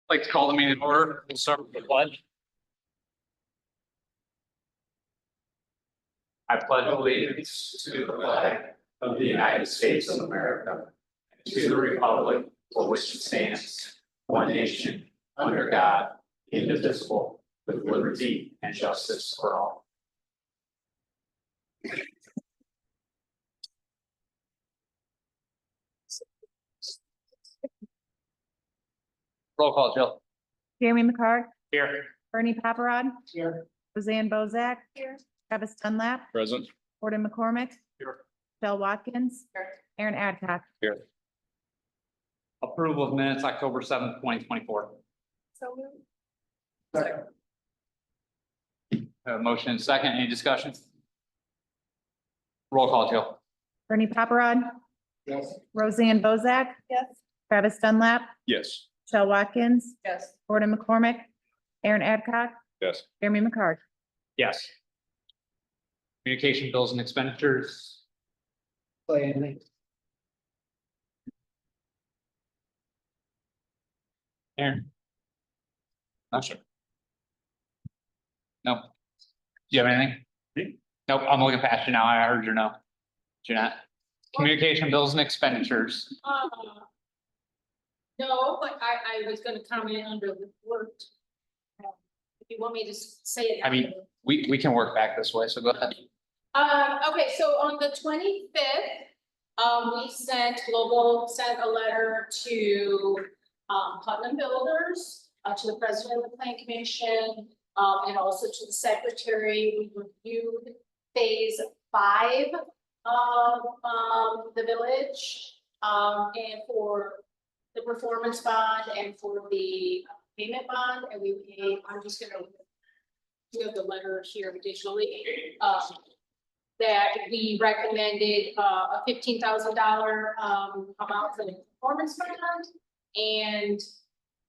Like to call the meeting to order. We'll start with the pledge. I pledge allegiance to the flag of the United States of America, and to the republic for which it stands, one nation, under God, indivisible, with liberty and justice for all. Roll call, Jill. Jeremy McCart, Here. Bernie Paparad, Here. Roseanne Bozak. Here. Travis Dunlap, Present. Gordon McCormick. Here. Michelle Watkins. Aaron Adcock. Here. Approval of minutes, October 7th, 2024. So moved. Motion and second, any discussion? Roll call, Jill. Bernie Paparad, Yes. Roseanne Bozak. Yes. Travis Dunlap, Yes. Michelle Watkins, Yes. Gordon McCormick, Aaron Adcock, Yes. Jeremy McCart. Yes. Communication bills and expenditures. Aaron? Not sure. No. Do you have anything? Nope, I'm looking past you now. I heard your no. Jeanette. Communication bills and expenditures. No, but I was gonna comment under the word. If you want me to say it. I mean, we can work back this way, so go ahead. Okay, so on the 25th, we Global sent a letter to, Putnam Builders, to the president of the plan commission, and also to the secretary. We reviewed phase 5 of, the village, and for the performance bond and for the payment bond, and we paid, I'm just gonna. We have the letter here additionally, that we recommended, a $15,000, amount for the performance bond. And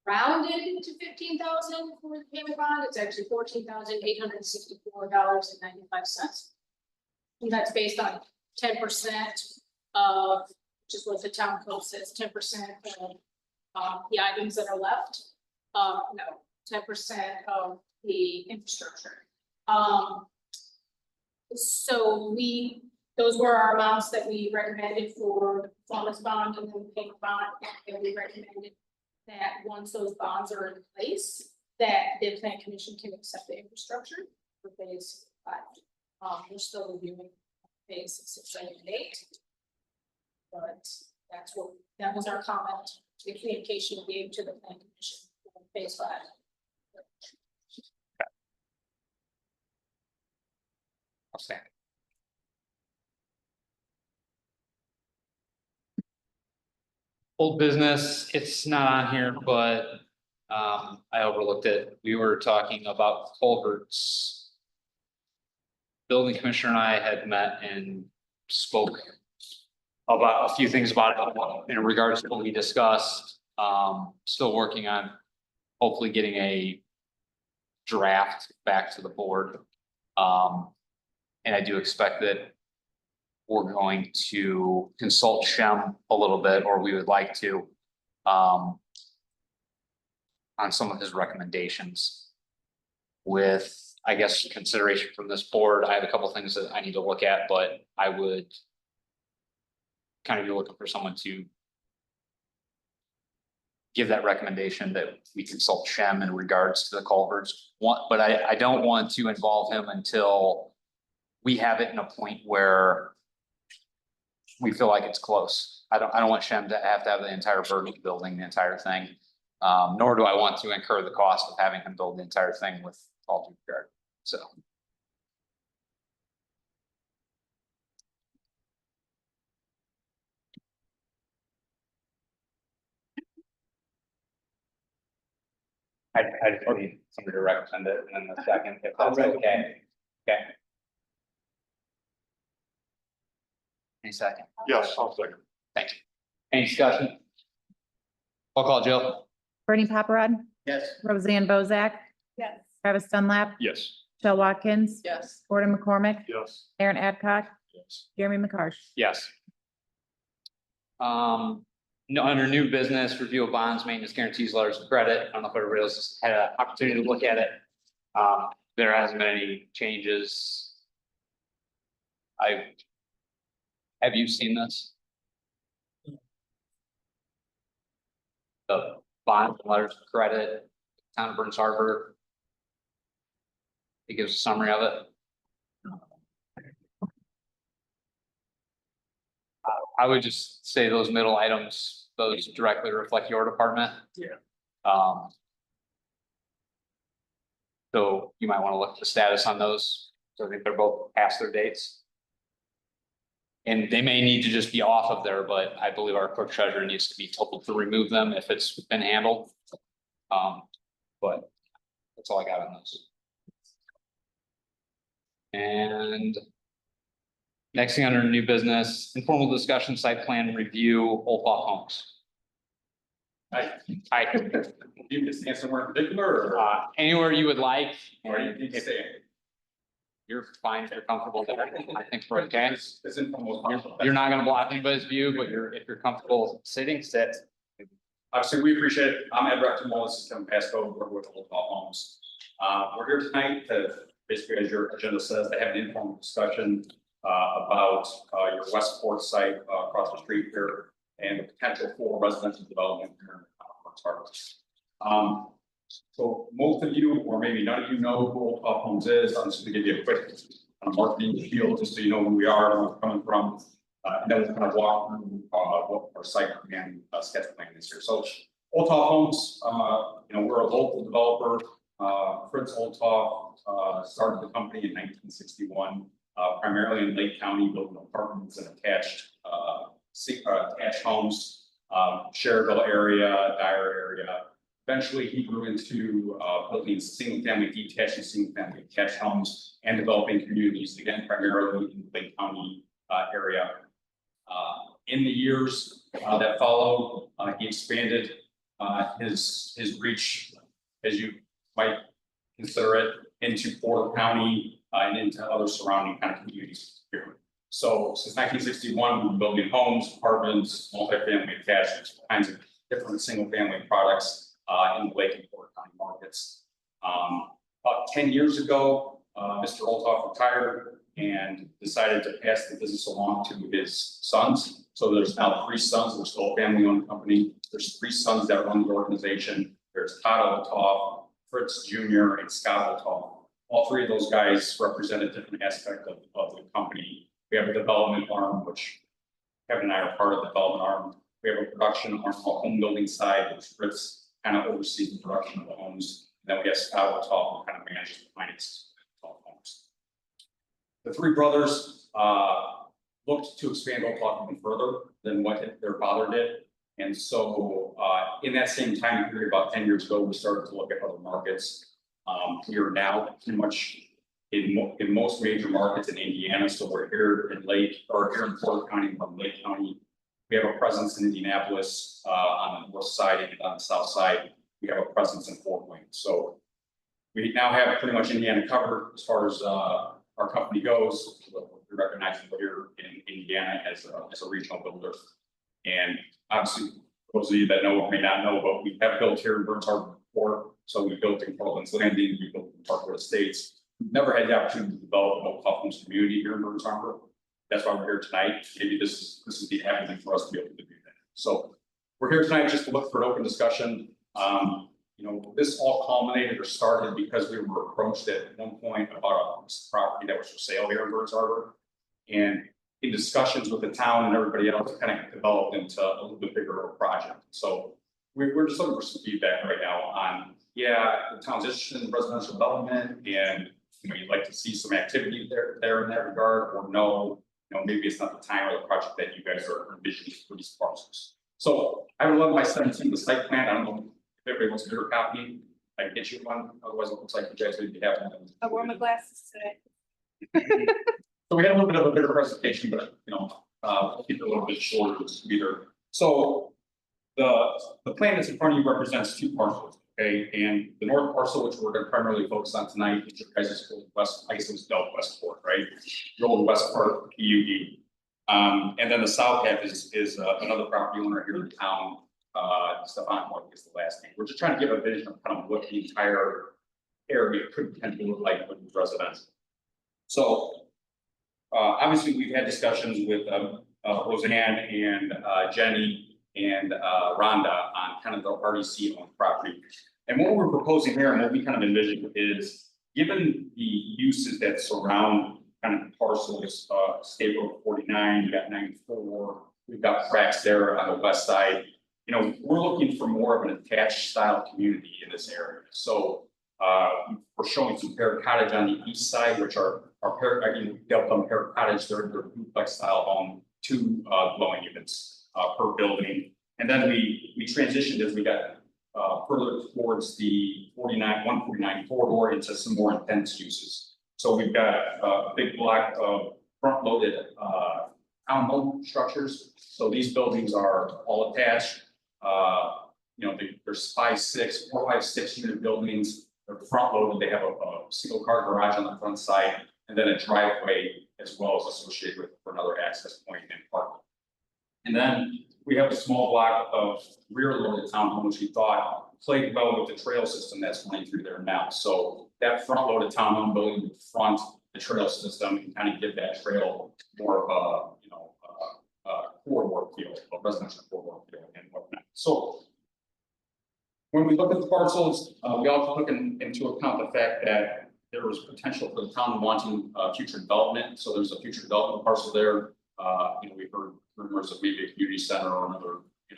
rounded to 15,000 for the payment bond, it's actually $14,864.95. And that's based on 10% of, just what the town code says, 10% of the items that are left. No, 10% of the infrastructure. So those were our amounts that we recommended for the performance bond and then the payment bond, and we recommended that once those bonds are in place, that the plan commission can accept the infrastructure for phase 5. We're still reviewing phase 6, 7, and 8. But that was our comment, the communication we gave to the plan commission for phase 5. Outstanding. Old business, it's not on here, but I overlooked it. We were talking about culverts. Building commissioner and I had met and spoke about a few things about it in regards to what we discussed. Still working on hopefully getting a draft back to the board. And I do expect that we're going to consult Shem a little bit, or we would like to, on some of his recommendations. With, I guess, consideration from this board, I have a couple things that I need to look at, but I would kind of be looking for someone to give that recommendation that we consult Shem in regards to the culverts. But I don't want to involve him until we have it in a point where we feel like it's close. I don't want Shem to have the entire burden of building the entire thing. Nor do I want to incur the cost of having him build the entire thing with all due regard. So. I just need somebody to recommend it in a second, if that's okay. Okay. Any second? Yes, I'll second. Thank you. Any discussion? Roll call, Jill. Bernie Paparad, Yes. Roseanne Bozak. Yes. Travis Dunlap, Yes. Michelle Watkins, Yes. Gordon McCormick, Yes. Aaron Adcock, Yes. Jeremy McCart. Yes. no, under new business, review of bonds, maintenance guarantees, letters of credit. I don't know if everybody else has had an opportunity to look at it. There hasn't been any changes. Have you seen this? The bond, letters of credit, town of Burns Harbor. It gives a summary of it. I would just say those middle items, those directly reflect your department. Yeah. So you might want to look at the status on those. So I think they're both past their dates. And they may need to just be off of there, but I believe our clerk treasurer needs to be told to remove them if it's been handled. But that's all I got on those. And next thing under new business, informal discussion, site plan review, Old Thought Homes. I, You can stand somewhere in particular or? anywhere you would like. Or you need to If stay? you're fine, if you're comfortable there, I think we're okay. It's informal. You're not gonna block anybody's view, but if you're comfortable sitting, sit. Obviously, we appreciate it. I'm Ed Rector, this is Kevin Pasco, we're with Old Thought Homes. We're here tonight to, basically, as your agenda says, to have an informal discussion about your Westport site across the street here and the potential for residential development here in Burns Harbor. So most of you, or maybe none of you know who Old Thought Homes is. I'm just gonna give you a quick marketing spiel, just so you know who we are, where we're coming from. And then we'll kind of walk through what our site plan sketch plan is here. So Old Thought Homes, we're a local developer. Fritz Oldhoff started the company in 1961, primarily in Lake County, building apartments and attached homes, Cherville area, Dyer area. Eventually, he grew into building single-family detached and single-family attached homes and developing communities, again, primarily in the Lake County area. In the years that followed, he expanded his reach, as you might consider it, into Porter County and into other surrounding kind of communities here. So since 1961, we've been building homes, apartments, multifamily attached, kinds of different single-family products in the Lake and Porter County markets. About 10 years ago, Mr. Oldhoff retired and decided to pass the business along to his sons. So there's now 3 sons. We're still a family-owned company. There's 3 sons that run the organization. There's Todd Oldhoff, Fritz Jr., and Scott Oldhoff. All 3 of those guys represent a different aspect of the company. We have a development arm, which Kevin and I are part of the development arm. We have a production arm, a home building side, which Fritz kind of oversees the production of the homes. And then we have Scott Oldhoff, who kind of manages the finances of the homes. The 3 brothers looked to expand Oldhoff even further than what their father did. And so in that same time period, about 10 years ago, we started to look at other markets. We are now pretty much in most major markets in Indiana. So we're here in here in Porter County, from Lake County. We have a presence in Indianapolis on the north side and on the south side. We have a presence in Fort Wayne. So we now have pretty much Indiana covered as far as our company goes. We recognize we're here in Indiana as a regional builder. And obviously, those of you that know or may not know, but we have built here in Burns Harbor before. So we built in Portland's Landing, we built in Parkwood Estates. We've never had the opportunity to develop a Old Thought Homes community here in Burns Harbor. That's why we're here tonight. Maybe this is the avenue for us to be able to do that. So we're here tonight just to look for an open discussion. This all culminated or started because we were approached at one point about a property that was for sale here in Burns Harbor. And in discussions with the town and everybody else, it kind of developed into a little bit bigger of a project. So we're just looking for some feedback right now on, the town's interested in residential development and you'd like to see some activity there in that regard, or no, maybe it's not the time or the project that you guys are envisioning for these parcels. So I would love by 17 the site plan. I don't know if everybody wants a bigger copy. I can get you one. Otherwise, it looks like you guys would be having one. I wore my glasses today. So we had a little bit of a bigger presentation, but we'll keep it a little bit shorter to sweeter. So the plan that's in front of you represents 2 parcels. Okay, and the north parcel, which we're going to primarily focus on tonight, is your guys' old West, I guess it was Delta Westport, right? The old west part of PUD. And then the south half is another property owner here in town, Stefan, what is the last name? We're just trying to give a vision of kind of what the entire area could potentially look like with residential. So, obviously, we've had discussions with, Roseanne and, Jenny and, Rhonda on kind of the RDC owned property. And what we're proposing here and what we kind of envision is, given the uses that surround kind of parcels, State Road 49, you got 94, we've got cracks there on the west side. You know, we're looking for more of an attached style community in this area. So, we're showing some paired cottage on the east side, which are paired, again, built on paired cottage, they're duplex style home, 2 dwelling units per building. And then we transitioned as we got further towards the 149 corridor into some more intense uses. So we've got a big block of front-loaded townhome structures. So these buildings are all attached. You know, there's 4, 5, 6 unit buildings. They're front-loaded. They have a single car garage on the front side, and then a driveway as well as associated with for another access point and parking. And then we have a small block of rear-loaded townhomes, which we thought played well with the trail system that's running through there now. So that front-loaded townhome building in front, the trail system can kind of give that trail more of a, you know, corridor feel, a residential corridor feel and whatnot. So when we look at the parcels, we also took into account the fact that there was potential for the town wanting future development. So there's a future development parcel there. You know, we've heard rumors of maybe a community center or another, you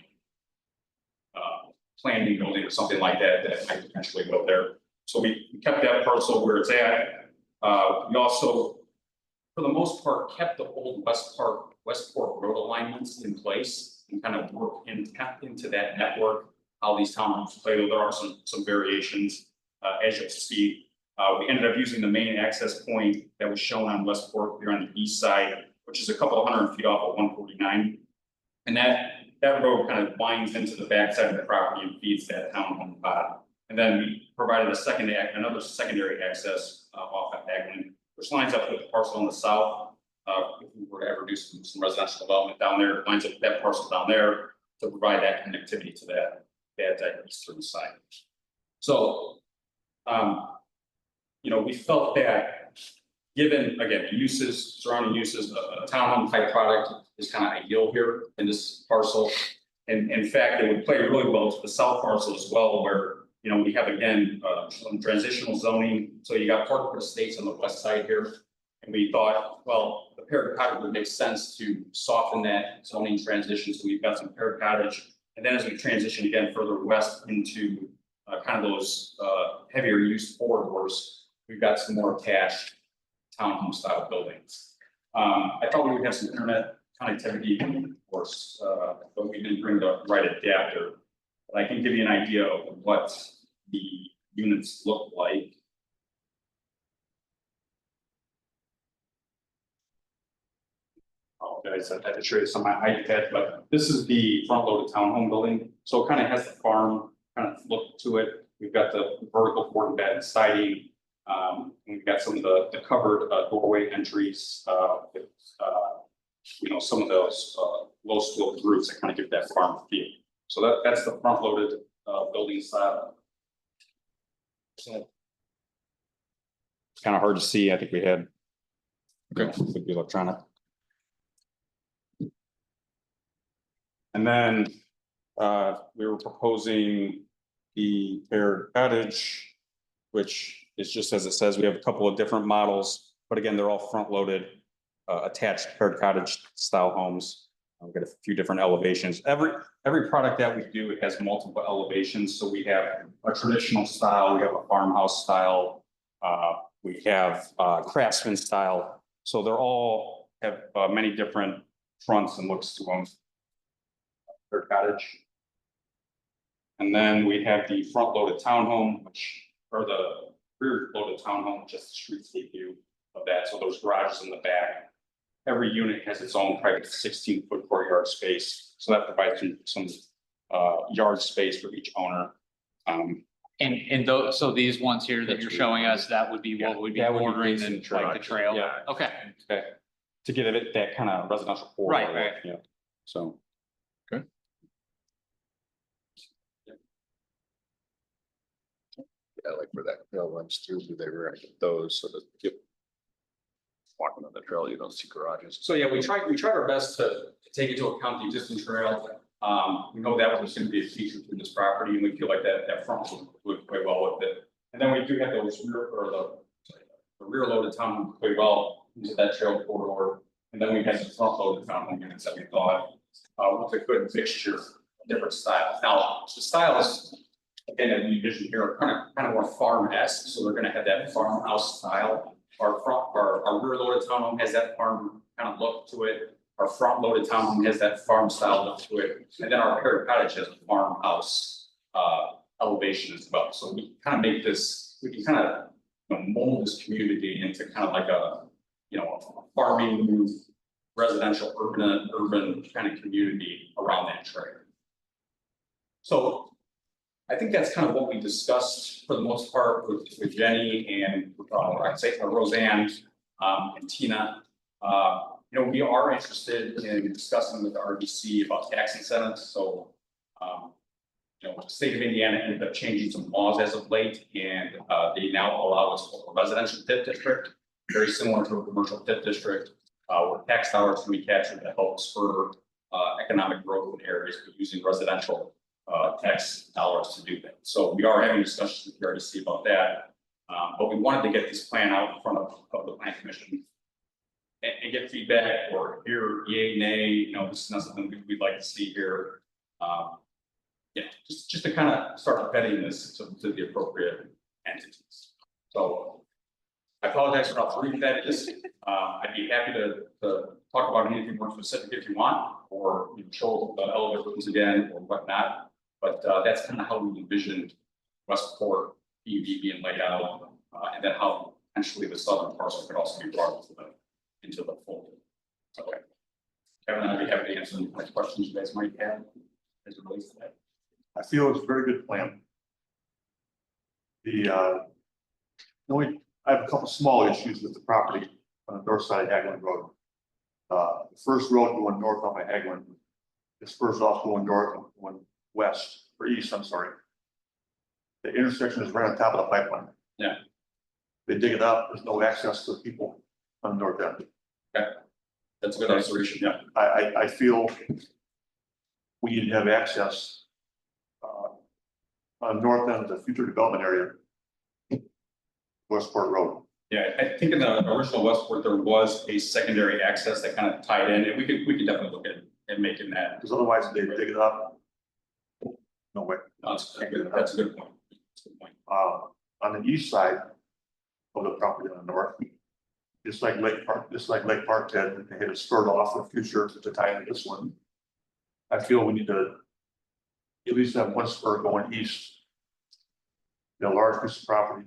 know, planning building or something like that that might potentially go there. So we kept that parcel where it's at. We also, for the most part, kept the old Westport road alignments in place and kind of work into that network. How these townhomes play, there are some variations, as you'll see. We ended up using the main access point that was shown on Westport here on the east side, which is a couple of 100 feet off of 149. And that road kind of winds into the backside of the property and feeds that townhome pod. And then we provided another secondary access off at Bagland, which lines up with the parcel on the south. If we were to ever do some residential development down there, it lines up with that parcel down there to provide that connectivity to that eastern side. So, you know, we felt that given, again, the uses, surrounding uses, a townhome type product is kind of ideal here in this parcel. And in fact, it would play really well to the south parcel as well, where, you know, we have again, some transitional zoning. So you got Parkwood Estates on the west side here. And we thought, well, the paired cottage would make sense to soften that zoning transition. So we've got some paired cottage. And then as we transition again further west into kind of those heavier use corridors, we've got some more attached townhome style buildings. I thought we would have some internet connectivity, of course, but we didn't bring the right adapter. But I can give you an idea of what the units look like. Oh, guys, I had to show you some of my iPad, but this is the front-loaded townhome building. So it kind of has the farm kind of look to it. We've got the vertical board bed siding. We've got some of the covered doorway entries with you know, some of those low sloped roofs that kind of give that farm feel. So that's the front-loaded building style. So it's kind of hard to see. I think we had with the electronic. And then we were proposing the paired cottage, which is just as it says. We have a couple of different models, but again, they're all front-loaded, attached paired cottage style homes. We've got a few different elevations. Every product that we do, it has multiple elevations. So we have a traditional style, we have a farmhouse style, we have craftsman style. So they're all have many different fronts and looks to them. Paired cottage. And then we have the front-loaded townhome, or the rear-loaded townhome, just the streetscape view of that. So those garages in the back. Every unit has its own private 16-foot courtyard space. So that provides some yard space for each owner. And those, so these ones here that you're showing us, that would be what would be That would be bordering facing and like the trail? Yeah. Okay. Okay. to give it that kind of residential. Right, corridor, right. Yeah, so. Yeah, like where that trail runs through, they were those, so that you walking on the trail, you don't see garages. So, yeah, we tried our best to take into account the existing trail. We know that was gonna be a feature to this property, and we feel like that front would quite well with it. And then we do have those the rear loaded townhome quite well into that trail corridor. And then we had some front loaded townhome units that we thought, with a good mixture of different styles. Now, the styles, again, that we envision here are kind of more farm-esque, so they're gonna have that farmhouse style. Our rear loaded townhome has that farm kind of look to it. Our front loaded townhome has that farm style look to it, and then our Perry Cottage has a farmhouse elevation as well. So we kind of make this, we can kind of mold this community into kind of like a farming, residential, urban kind of community around that trail. So I think that's kind of what we discussed for the most part with Jenny and I'd say Roseanne and Tina. We are interested in discussing with the RDC about tax incentives, so. The state of Indiana ended up changing some laws as of late, and they now allow us for a residential TIF district, very similar to a commercial TIF district, where tax dollars can be captured to help spur economic growth in areas, but using residential tax dollars to do that. So we are having discussions with the RDC about that, but we wanted to get this plan out in front of the plan commission and get feedback or hear yay, nay, this is not something we'd like to see here. Just to kind of start vetting this to the appropriate entities. So I apologize for how brief that is. I'd be happy to talk about anything more specific if you want, or show the elevators again or whatnot. But that's kind of how we envisioned Westport PUD being laid out, and then how potentially the southern parcel could also be brought into the fold. Okay. Kevin, I'd be happy to answer any questions you guys might have as it relates to that. I feel it's a very good plan. I have a couple small issues with the property on the north side of Hagelin Road. The first road going north on my Hagelin is first off going north and going west or east, I'm sorry. The intersection is right on top of the pipeline. Yeah. They dig it up, there's no access to people on the north end. That's a good observation. Yeah. I feel we need to have access on north end of the future development area. Westport Road. Yeah, I think in the original Westport, there was a secondary access that kind of tied in, and we could definitely look at making that. Because otherwise they dig it up. No way. That's a good point. That's a good point. On the east side of the property on the north, just like Lake Park did, they had a spurt off the future to tie into this one. I feel we need to at least have one spur going east. A large piece of property.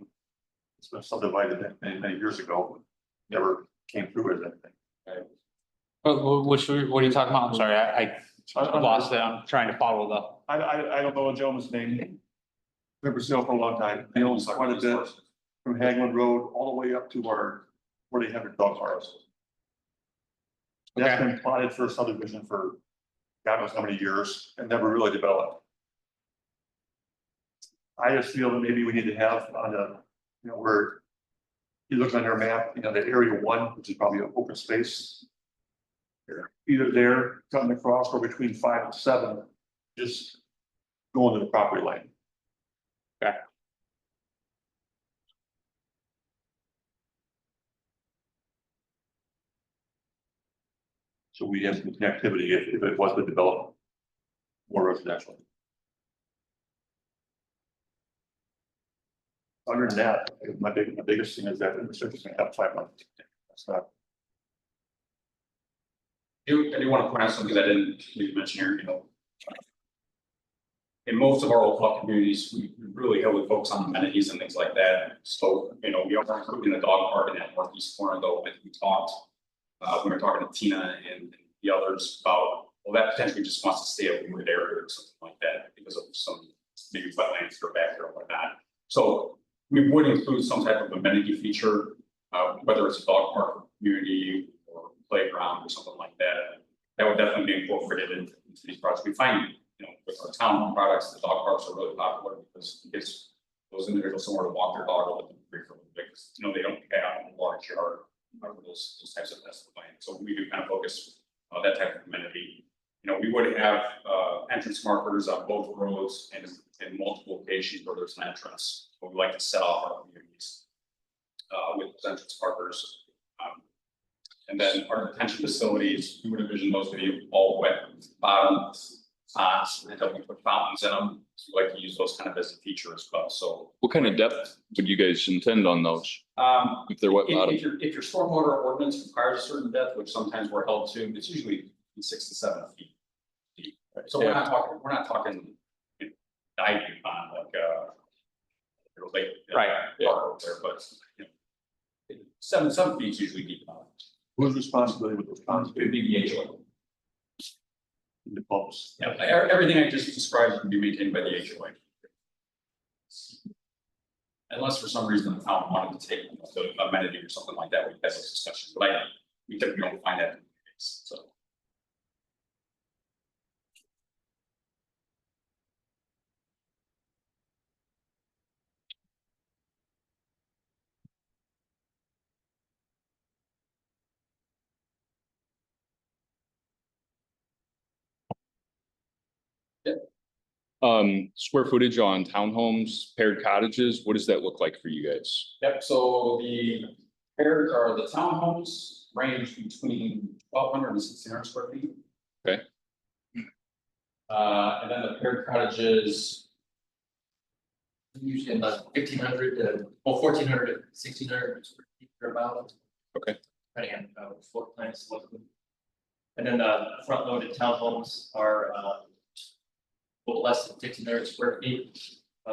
It's been subdivided many years ago, never came through as anything. What are you talking about? I'm sorry, I lost it. I'm trying to follow the. I don't know the gentleman's name. Been for sale for a long time. I own quite a bit from Hagelin Road all the way up to where they have their dog parks. That's been plotted for subdivision for God knows how many years and never really developed. I just feel that maybe we need to have on a, where you look on their map, the area 1, which is probably an open space. Either there, cutting across, or between 5 and 7, just going to the property line. Okay. So we have some connectivity if it was to develop more residential. Other than that, my biggest thing is that intersection is going to have 5 months. That's not. I do want to point out something that I didn't really mention here, in most of our old communities, we really heavily focus on amenities and things like that. So, we are including a dog park in that northeast corner, though, I think we talked, when we were talking to Tina and the others about, well, that potentially just wants to stay a wooded area or something like that because of some maybe wetlands that are back there or whatnot. So we would include some type of amenity feature, whether it's a dog park community or playground or something like that. That would definitely be incorporated into these projects. We find, you know, with our town products, the dog parks are really popular because it gives those individuals somewhere to walk their dog or free for because, you know, they don't have a large yard for those types of pest plants. So we do kind of focus on that type of amenity. You know, we would have entrance markers on both roads and in multiple locations where there's an entrance. But we like to set off our communities with those entrance markers. And then our detention facilities, we would envision those to be all wet bottoms, ponds, and then we put fountains in them. So we like to use those kind of as a feature as well. So What kind of depth would you guys intend on those? If they're wet bottom? If your stormwater ordinance requires a certain depth, which sometimes we're held to, it's usually 6 to 7 feet. Deep. So we're not talking diving on like lake. Right. Park there, but you know, 7 feet is usually deep enough. Whose responsibility with those ponds It would be? be the HOA. The pumps. Yeah, everything I just described would be maintained by the HOA. Unless for some reason the town wanted to take the amenity or something like that, we have those discussions, but we typically don't find that in the case, so. Square footage on townhomes, paired cottages, what does that look like for you guys? Yep, so the pairs are the townhomes range between 1,200 and 1,600 square feet. Okay. And then the paired cottages, Usually about 1,500 to, well, 1,400 to 1,600 square feet or about. Okay. Depending on floor plans. And then the front loaded townhomes are a little less than 1,500 square feet.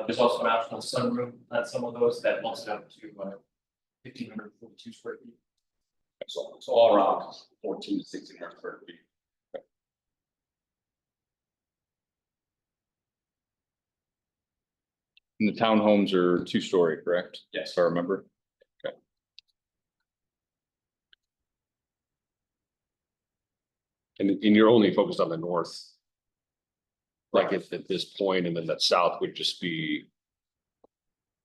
There's also an optional sunroom on some of those that bumps it up to 1,542 square feet. so all around 14 to 1,600 square feet. And the townhomes are 2-story, correct? Yes. If I remember. Okay. And you're only focused on the north. Like at this point, and then that south would just be,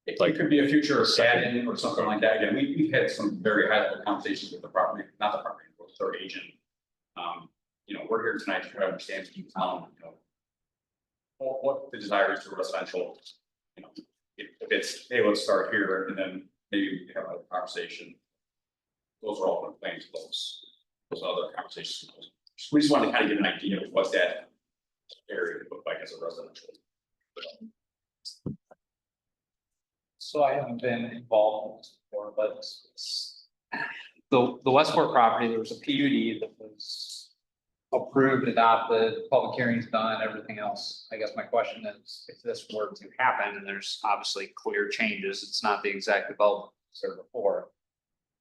It Like- could be a future add-in or something like that. Again, we've had some very high level conversations with the property, not the property, but the third agent. You know, we're here tonight to try to understand, you know, what the desire is for residential. You know, if it's, hey, let's start here and then maybe we have a conversation. Those are all plans, those other conversations. We just wanted to kind of get an idea of what that area would look like as a residential. So I haven't been involved in this before, but the Westport property, there was a PUD that was approved, adopted, public hearings done, everything else. I guess my question is, if this were to happen, and there's obviously clear changes, it's not the exact development sort of before.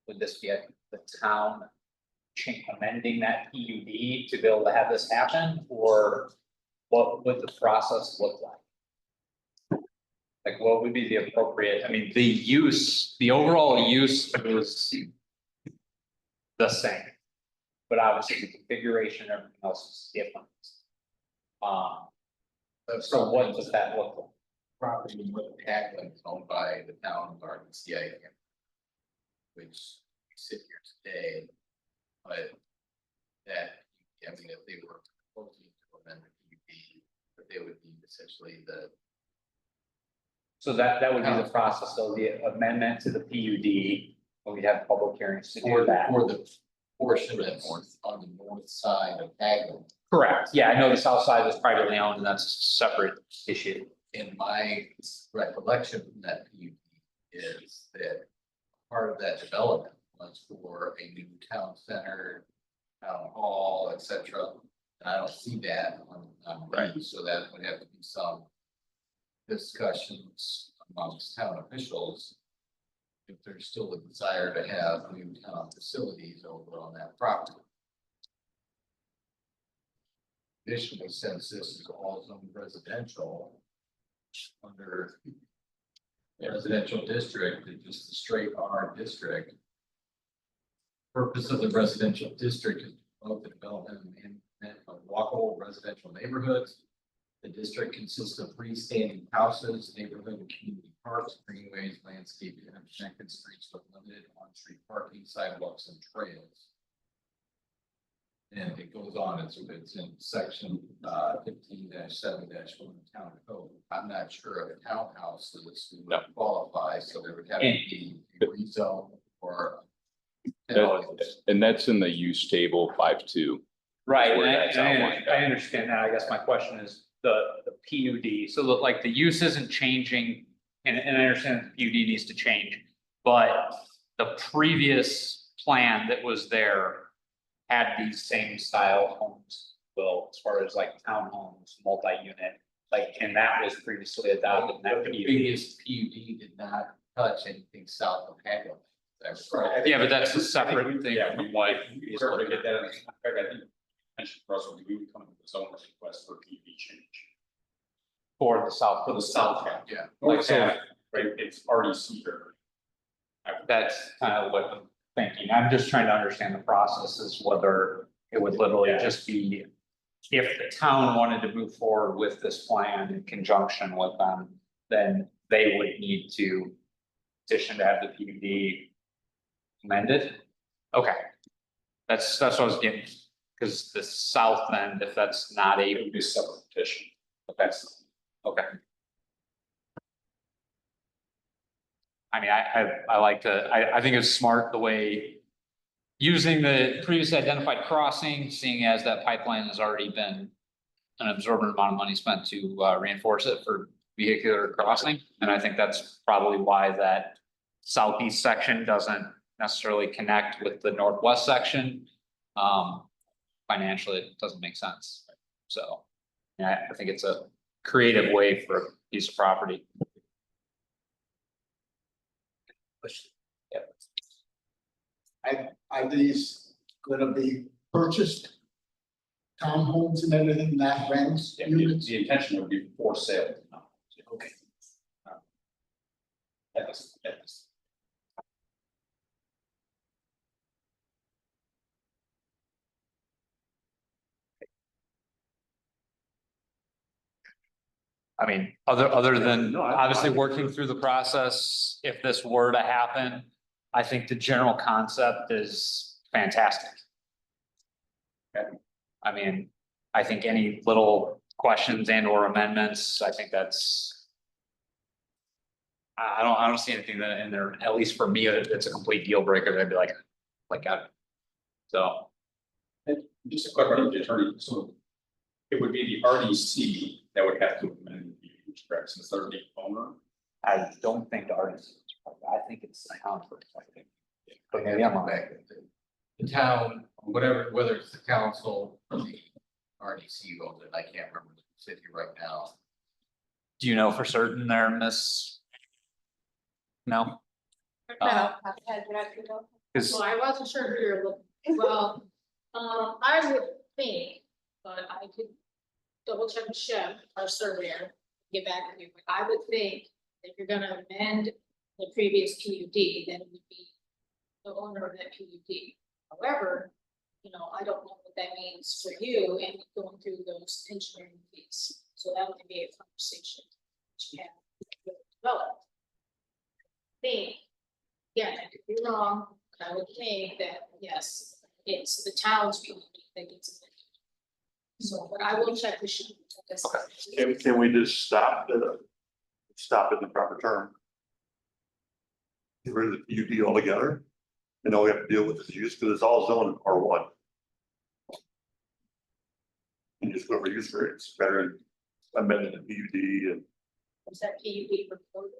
Would this be the town amending that PUD to be able to have this happen, or what would the process look like? Like, what would be the appropriate, I mean, the use, the overall use is the same. But obviously the configuration, everything else is different. So what does that look like? Property with Haglund is owned by the town of Garden CIA. Which we sit here today. But that, I mean, if they were proposing to amend the PUD, but they would be essentially the. So that would be the process, so the amendment to the PUD, and we'd have public hearings to For do that. the portion that's on the north side of Haglund. Correct, yeah, I know the south side is privately owned, and that's a separate issue. In my recollection from that PUD is that part of that development was for a new town center, town hall, et cetera. And I don't see that on these, so that would have to be some discussions amongst town officials. If there's still a desire to have new town facilities over on that property. Additionally, since this is all zoned residential. Under residential district, it's just a straight R district. Purpose of the residential district is to promote the development and management of walkable residential neighborhoods. The district consists of freestanding houses, neighborhood and community parks, greenways, landscaping, and connected streets with limited on-street parking, sidewalks, and trails. And it goes on, it's in section 15-7-1 town code. I'm not sure if townhouses would qualify, so there would have to be a rezone or. And that's in the use table 5.2. Right, Where and that's outlined. I understand that. I guess my question is the PUD. So look, like the use isn't changing and I understand the PUD needs to change. But the previous plan that was there had these same style homes built as far as like townhomes, multi-unit, like, and that was previously adopted in that The PUD. previous PUD did not touch anything south of Hagel. That's right. Yeah, but that's a separate thing. Yeah, we might, we started to get that in the contract. I think mentioned Russell, we would come up with owner's request for PUD change. For the south. For the south half, Yeah. north so- half, right, it's already secret. That's kind of what I'm thinking. I'm just trying to understand the process is whether it would literally just be. If the town wanted to move forward with this plan in conjunction with them, then they would need to petition to have the PUD amended. Okay. That's what I was getting, because the south end, if that's not It a, would be a separate petition, but that's, okay. I mean, I like to, I think it's smart the way. Using the previously identified crossing, seeing as that pipeline has already been. An absorbent amount of money spent to reinforce it for vehicular crossing, and I think that's probably why that. Southeast section doesn't necessarily connect with the northwest section. Financially, it doesn't make sense, so. Yeah, I think it's a creative way for a piece of property. Are these gonna be purchased? Townhomes and everything, not rents, the units? the intention would be for sale. Okay. At this. I mean, other than No, I- obviously working through the process, if this were to happen, I think the general concept is fantastic. Okay. I mean, I think any little questions and or amendments, I think that's. I don't see anything that in there, at least for me, it's a complete deal breaker. They'd be like, so. Just a quick one, the attorney, so. It would be the RDC that would have to amend the use, correct, since they're the owner. I don't think the artist, I think it's the town first, I think. But maybe I'm back. The town, whatever, whether it's the council or the RDC owns it, I can't remember the city right now. Do you know for certain there, Miss? No? Cause Well, I wasn't sure who you're looking, well, I would think, but I could double check with Shem, our surveyor, get back to you, but I would think if you're gonna amend the previous PUD, then it would be the owner of that PUD. However, you know, I don't know what that means for you and going through those engineering fees, so that would be a conversation that you have to develop. Think, yeah, I could be wrong, but I would think that, yes, it's the town's PUD that gets amended. So, but I will check with you. Can we just stop it in the proper term? Get rid of the PUD altogether, and all we have to deal with is use, because it's all zone R1. And just go over use variance, better than amending the PUD and. Is that PUD recorded?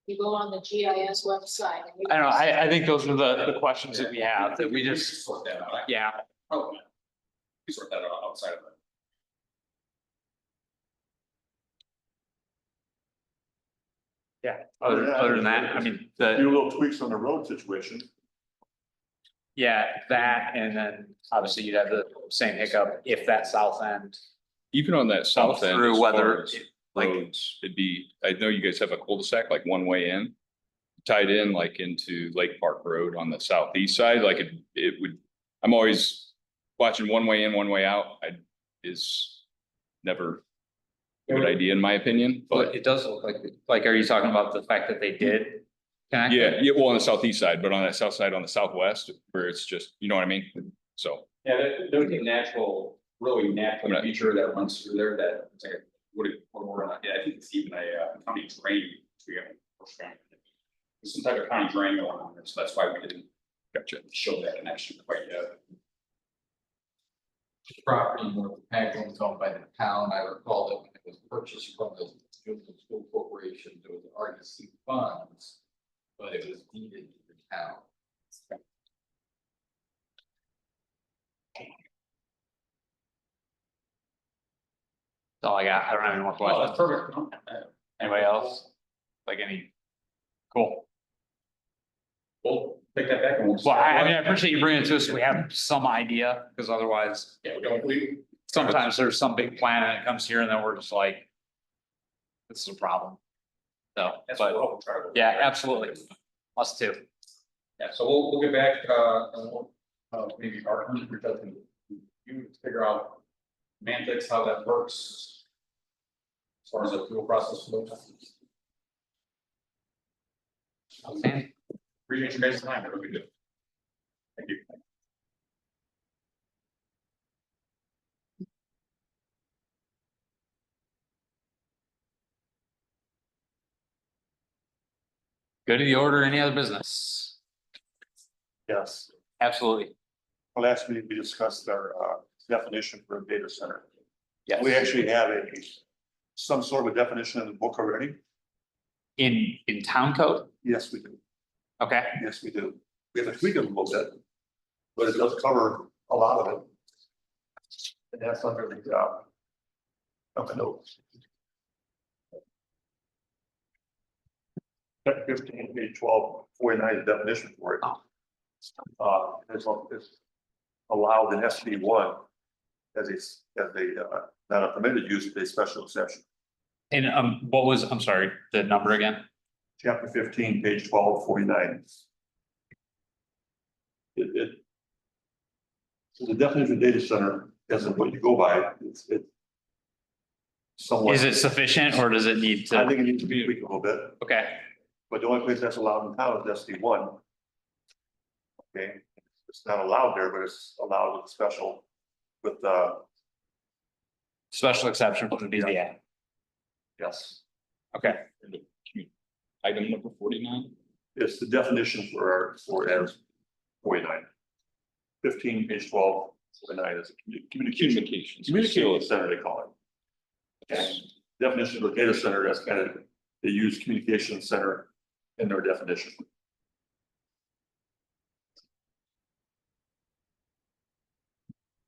You go on the GIS website. and you- I don't know, I think those are the questions that we have, that we just, Sort that out. yeah. Oh, we sort that out outside of it. Yeah. Other than that, I mean, Do little tweaks on the road situation. yeah, that, and then obviously you'd have the same hiccup if that south end. Even on that south end. Through as whether far as it- like- roads, it'd be, I know you guys have a cul-de-sac, like one way in. tied in like into Lake Park Road on the southeast side, like it would, I'm always watching one way in, one way out, is never a good idea in my opinion, But but it does look like, are you talking about the fact that they did? connect it? yeah, well, on the southeast side, but on that south side, on the southwest, where it's just, you know what I mean? So, Yeah, there's a natural, really natural feature that runs through there that, it's like, yeah, I think it's even a county drain. We have there's some type of county drain going on there, so that's why we didn't gotcha. show that connection quite yet. Property north of Paglin is owned by the town. I recall that when it was purchased from the Juneau School Corporation, there was RDC funds, but it was deeded to the town. That's all I got. I don't have any more Well, that's questions. perfect. Anybody else? Like any? Cool. We'll take that back and we'll. Well, I mean, I appreciate you bringing it to us. So we have some idea, because otherwise, Yeah, we sometimes there's some big plan and it comes here and then we're just like, this is a problem. So, that's what but we'll try to. yeah, absolutely. Us too. Yeah, so we'll get back, maybe our, you figure out semantics, how that works. As far as the approval process goes. Okay. Appreciate you guys' time, what we do. Thank you. Go to the order, any other business? Yes. Absolutely. Last meeting, we discussed our definition for a data center. Yes. We actually have some sort of a definition in the book already. In town code? Yes, we do. Okay. Yes, we do. We have to tweak it a little bit. But it does cover a lot of it. And that's under the notes. Chapter 15, page 12, 49 is the definition for it. It's allowed in SB 1 as not a permitted use, but a special exception. And what was, I'm sorry, the number again? Chapter 15, page 12, 49. So the definition of data center isn't what you go by, it's somewhat. Is it sufficient or does it need I to? think it needs to be tweaked a little bit, Okay, but the only place that's allowed in town is SB 1. Okay, it's not allowed there, but it's allowed with special, with special exception for the BZA. yes. Okay, Item number 49. It's the definition for as 49. 15, page 12, 49 is a communication center, they call it. And definition of a data center, that's kind of, they use communication center in their definition.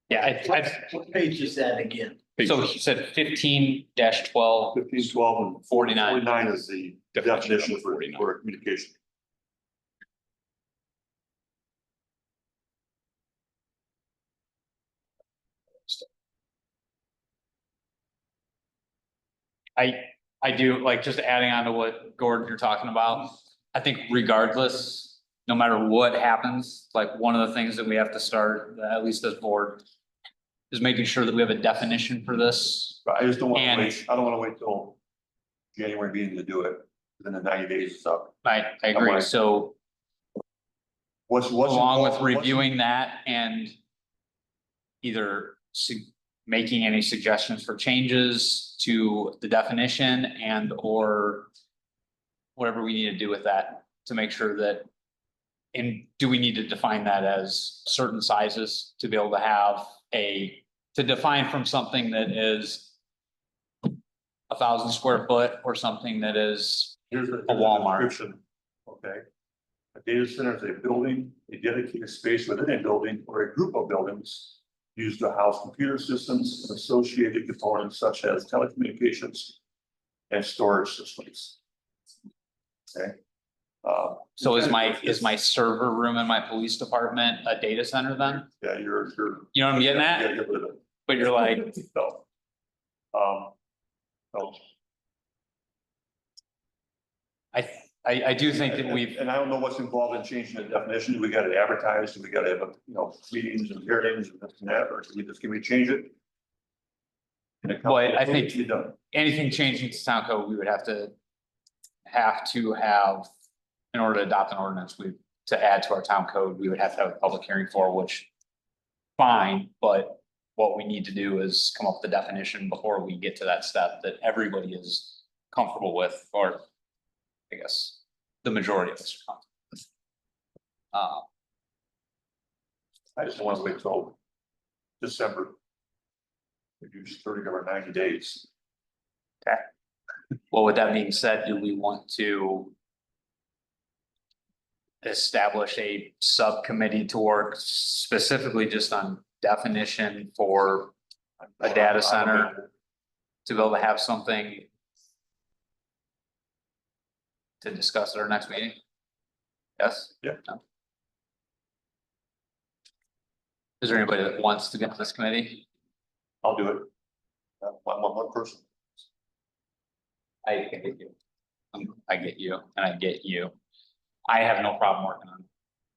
yeah, What page is that again? so he said 15-12. 15, 12, and 49. 49 is the definition for 49. communication. I do, like, just adding on to what Gordon you're talking about, I think regardless, no matter what happens, like, one of the things that we have to start, at least as board, is making sure that we have a definition for this. But I just don't want to And- wait, I don't want to wait till January meeting to do it, then the 90 days is up. I agree, so What's along with involved- reviewing that and either making any suggestions for changes to the definition and or whatever we need to do with that to make sure that, and do we need to define that as certain sizes to be able to have to define from something that is 1,000 square foot or something that is Here's a Walmart. description, okay? A data center is a building, a dedicated space within a building or a group of buildings used to house computer systems and associated components such as telecommunications and storage systems. Okay? So is my server room in my police department a data center then? Yeah, you're. You know what I'm getting Yeah, at? get rid of it. But you're like, No. No. I do think that we've, And I don't know what's involved in changing the definition. We gotta advertise, we gotta have, meetings and hearings and this and that, or can we change it? Well, I think- Be done. anything changing to town code, we would have to have, in order to adopt an ordinance, to add to our town code, we would have to have a public hearing for, which fine, but what we need to do is come up with a definition before we get to that step that everybody is comfortable with, or I guess the majority of us are comfortable with. I just don't wanna wait till December. We do 30 or 90 days. Well, with that being said, do we want to establish a subcommittee to work specifically just on definition for a data center to be able to have something to discuss at our next meeting? Yes? Yeah. No? Is there anybody that wants to get to this committee? I'll do it. One person. I get you. I get you, and I get you. I have no problem working on.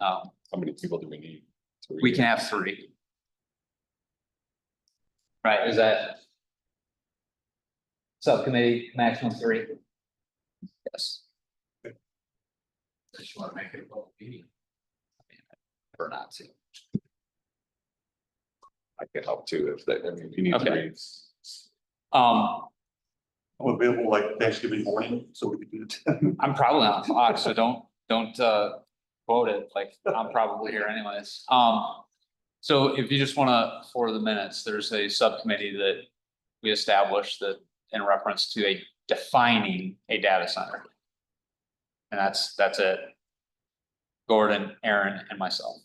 How many people do we need? We can have 3. Right, is that? Subcommittee, maximum 3? Yes. I just wanna make it a public meeting. Or not to. I can help too, if that, I mean, you need Okay. 3. I'm available like Thanksgiving morning, so we can do it. I'm probably on Fox, so don't quote it, like, I'm probably here anyways. So if you just wanna, for the minutes, there's a subcommittee that we established that in reference to defining a data center. And that's it. Gordon, Aaron, and myself.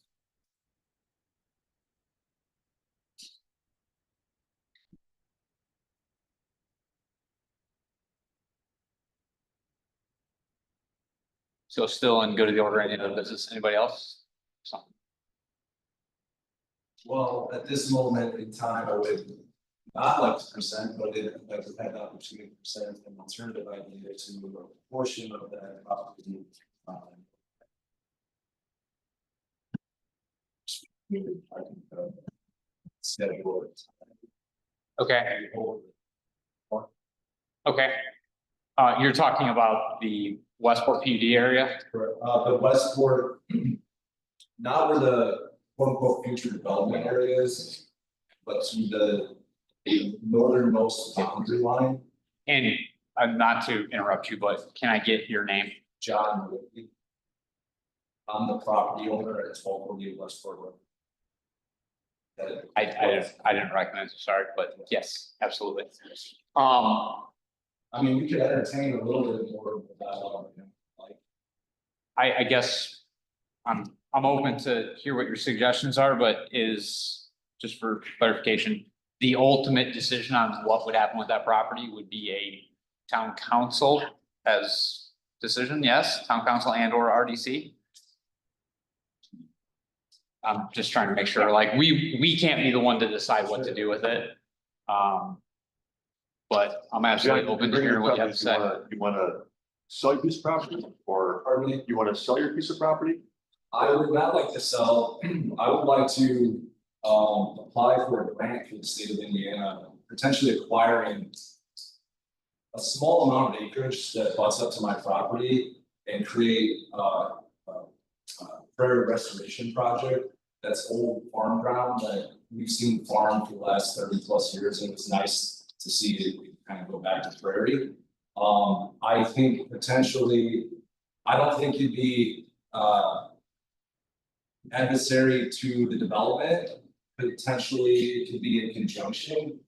So still in good of the order, any other business, anybody else? So, Well, at this moment in time, I would not like to present, but if I would have the opportunity to present an alternative idea to a portion of that property. I can schedule it. okay, okay. You're talking about the Westport PUD area? The Westport, not where the quote unquote future development area is, but to the northernmost boundary line, And not to interrupt you, but can I get your name? John Whitney. I'm the property owner at 1248 Westport Road. I didn't recognize you, sorry, but yes, absolutely. I mean, we could entertain a little bit more of that, like, I guess I'm open to hear what your suggestions are, but is, just for clarification, the ultimate decision on what would happen with that property would be a town council as decision, yes, town council and or RDC? I'm just trying to make sure, like, we can't be the one to decide what to do with it. But I'm absolutely open to hearing what you have to say. You wanna sell your piece of property, or pardon me, you wanna sell your piece of property? I would not like to sell, I would like to apply for a grant for the state of Indiana, potentially acquiring a small amount of acreage that butts up to my property and create a prairie restoration project. That's old farm ground that we've seen farmed for the last 30+ years, and it was nice to see it kind of go back to prairie. I think potentially, I don't think it'd be adversary to the development. Potentially, it could be in conjunction,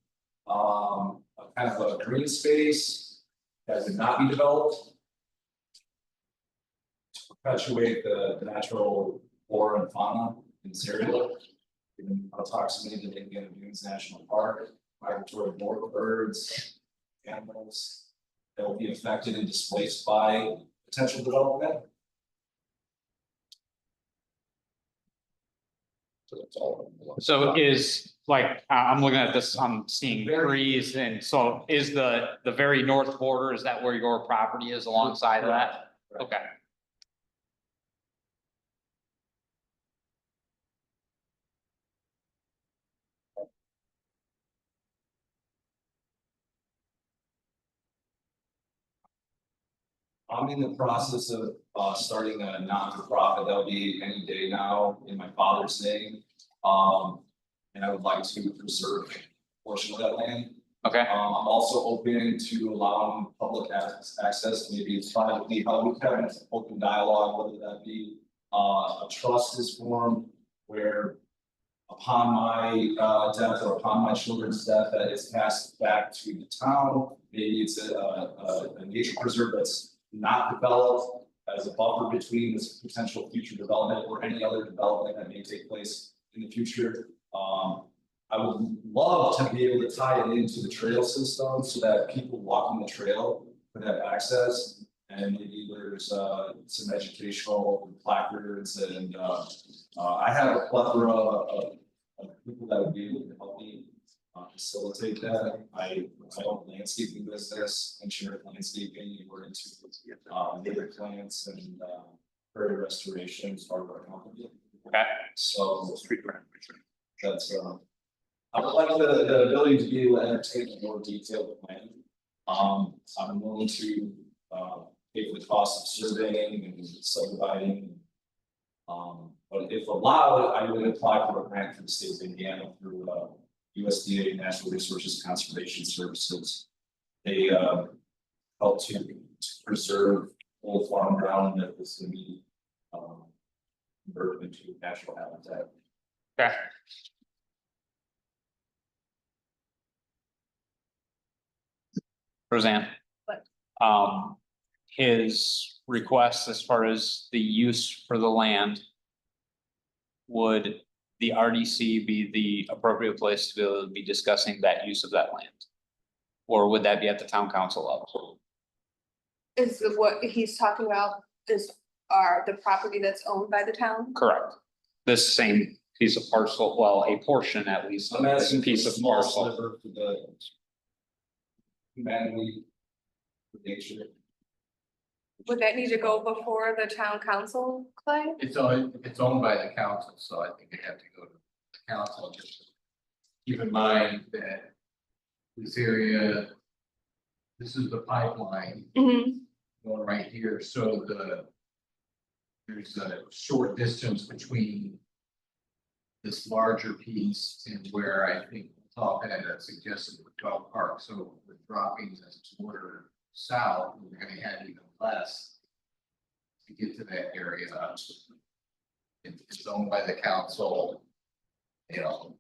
a kind of a green space that would not be developed to perpetuate the natural flora and fauna in this area. Given proximity to the Indiana Dunes National Park, migratory birds, animals that will be affected and displaced by potential development. So is, like, I'm looking at this, I'm seeing trees, and so is the very north border, is that where your property is alongside of that? Okay. I'm in the process of starting a non-for-profit, that'll be any day now in my father's name. And I would like to preserve a portion of that land. Okay, I'm also open to allowing public access, maybe it's privately held, kind of open dialogue, whether that be a trust is formed where upon my death or upon my children's death, that is passed back to the town. Maybe it's a nature preserve that's not developed as a buffer between this potential future development or any other development that may take place in the future. I would love to be able to tie it into the trail system so that people walking the trail could have access. And maybe there's some educational placards and I have a plethora of people that would be able to help me facilitate that. I own a landscaping business, engineer landscaping, we're into native plants and prairie restoration as part of our company. okay, So that's I would like the ability to be able to entertain a more detailed plan. I'm willing to pay for the cost of surveying and subdividing. But if allowed, I would apply for a grant from the state of Indiana through USDA Natural Resources Conservation Services. They help to preserve old farm ground that was to be converted into natural habitat. okay. Roseanne. What? His request as far as the use for the land. Would the RDC be the appropriate place to be able to be discussing that use of that land? Or would that be at the town council level? Is what he's talking about is the property that's owned by the town? Correct. This same piece of parcel, well, a portion at least I'm of this asking for a piece of small parcel. sliver for the humanity, for nature. Would that need to go before the town council, Clay? It's owned by the council, so I think you have to go to the council. Just keep in mind that this area, this is the pipeline Mm-hmm. going right here, so there's a short distance between this larger piece and where I think Tom had suggested the dog park, so with dropping this border south, we're gonna have even less to get to that area. It's owned by the council, you know.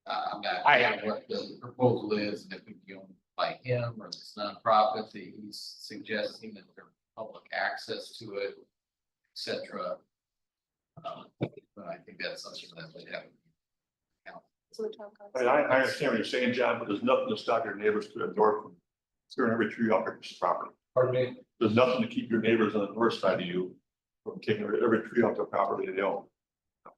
I'm not sure what the proposal is, and if it would be owned by him or this nonprofit that he's suggesting that there's public access to it, et cetera. But I think that's something that we have. So the town council. I mean, I understand what you're saying, John, but there's nothing to stop your neighbors to the north from clearing every tree off your piece of property. Pardon me? There's nothing to keep your neighbors on the north side of you from taking every tree off their property they own.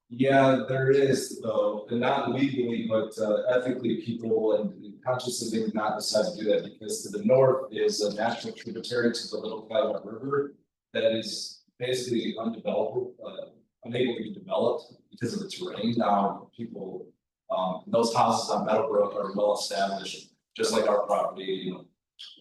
Yeah, there is though, and not legally, but ethically, people and consciously they would not decide to do that because to the north is a natural tributary to the Little Calumet River that is basically undeveloped, unable to be developed because of the terrain. Now, people, those houses on Meadowbrook are well established, just like our property, you know,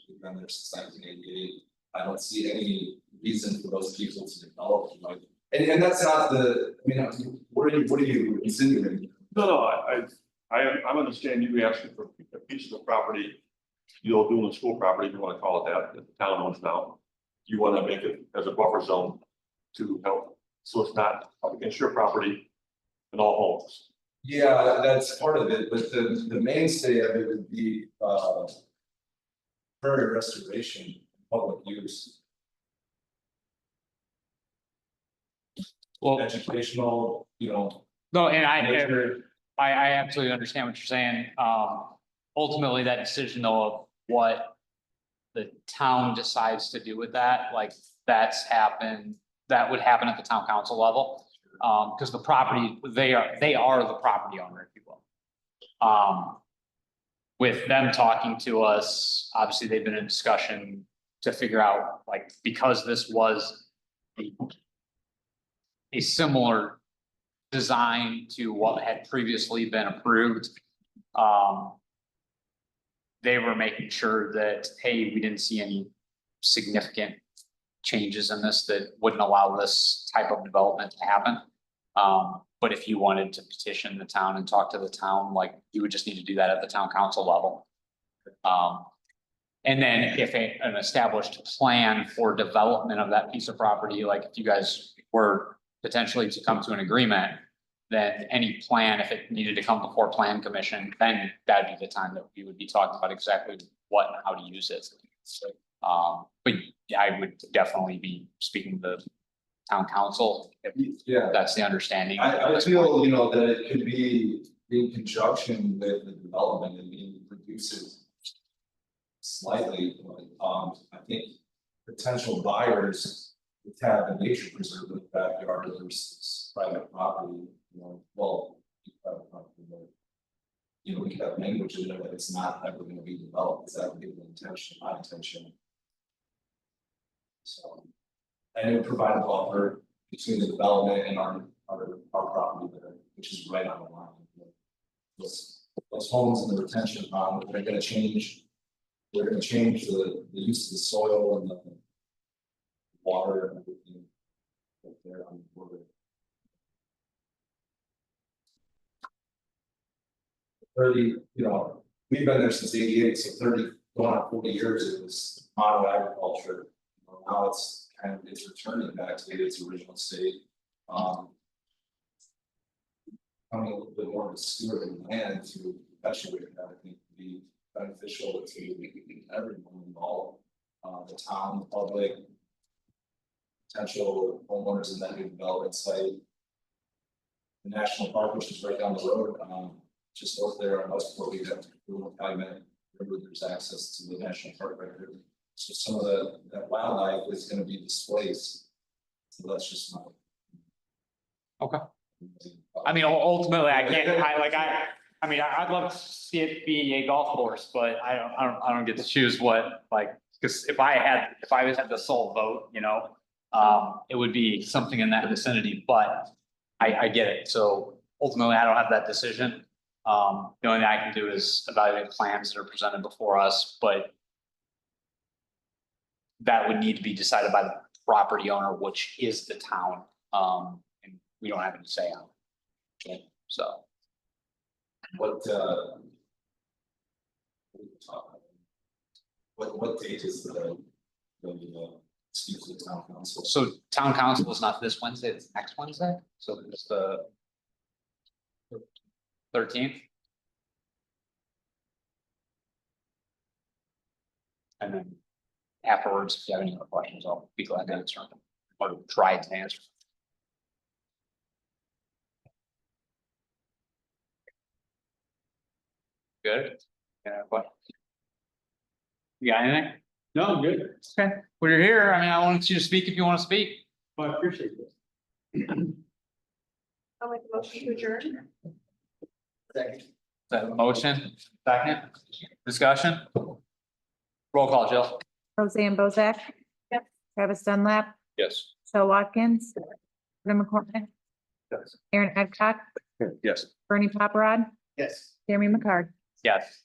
we've been there since 1988. I don't see any reason for those people to develop, like. And that's not the, I mean, what are you insinuating? No, I understand you asking for a piece of the property, you'll do in the school property, if you want to call it that the town owns now. You want to make it as a buffer zone to help, so it's not up against your property and all homes. Yeah, that's part of it, but the mainstay of it would be prairie restoration, public use. Well, Educational, you know. no, and nature. I absolutely understand what you're saying. Ultimately, that decision though of what the town decides to do with that, like that would happen at the town council level. Because the property, they are the property owner, if you will. With them talking to us, obviously they've been in discussion to figure out, like, because this was a similar design to what had previously been approved. They were making sure that, hey, we didn't see any significant changes in this that wouldn't allow this type of development to happen. But if you wanted to petition the town and talk to the town, like, you would just need to do that at the town council level. And then if an established plan for development of that piece of property, like if you guys were potentially to come to an agreement, then any plan, if it needed to come before plan commission, then that'd be the time that we would be talking about exactly what and how to use it. But yeah, I would definitely be speaking to the town council, if Yeah, that's the understanding. I feel, you know, that it could be in conjunction with the development and maybe reduce it slightly, but, I think potential buyers would have a nature preserve in the backyard versus private property, you know, well, private property, but, you know, we could have language in there that it's not ever gonna be developed, is that would be the intention, my intention. So, and it would provide a buffer between the development and our property there, which is right on the line. Those homes and the retention pond, they're gonna change. They're gonna change the use of the soil and the water and everything. Right there on the border. 30, you know, we've been there since '88, so 30, going on 40 years, it was modern agriculture. You know, now it's kind of, it's returning back to its original state. Becoming a little bit more of a steward of land to perpetuate that, I think would be beneficial to everyone involved. The town, the public, potential homeowners in that new development site. The national park, which is right down the road, just over there on Westport, we have Calumet River, there's access to the national park right there. So some of that wildlife is gonna be displaced. So that's just not. Okay. I mean, ultimately, I can't, I mean, I'd love to see it be a golf course, but I don't get to choose what, like, because if I had the sole vote, you know, it would be something in that vicinity, but I get it. So ultimately, I don't have that decision. The only thing I can do is evaluate plans that are presented before us, but that would need to be decided by the property owner, which is the town. And we don't have any say on it. So. What date is the excuse the town council? So town council is not this Wednesday, it's next Wednesday, so it's the 13th. And then afterwards, if you have any other questions, I'll be glad to answer them, or try to answer. Good. Yeah, what? You got anything? No, I'm good. Okay, well, you're here. I mean, I want you to speak if you want to speak. Well, I appreciate this. I'll make a motion to adjourn. Is that a motion? Second? Discussion? Roll call, Jill. Roseanne Bozak. Yep. Travis Dunlap, Yes. Phil Watkins. Jim McCormick, Yes. Aaron Adcock, Yes. Bernie Paparad, Yes. Jeremy McCard. Yes.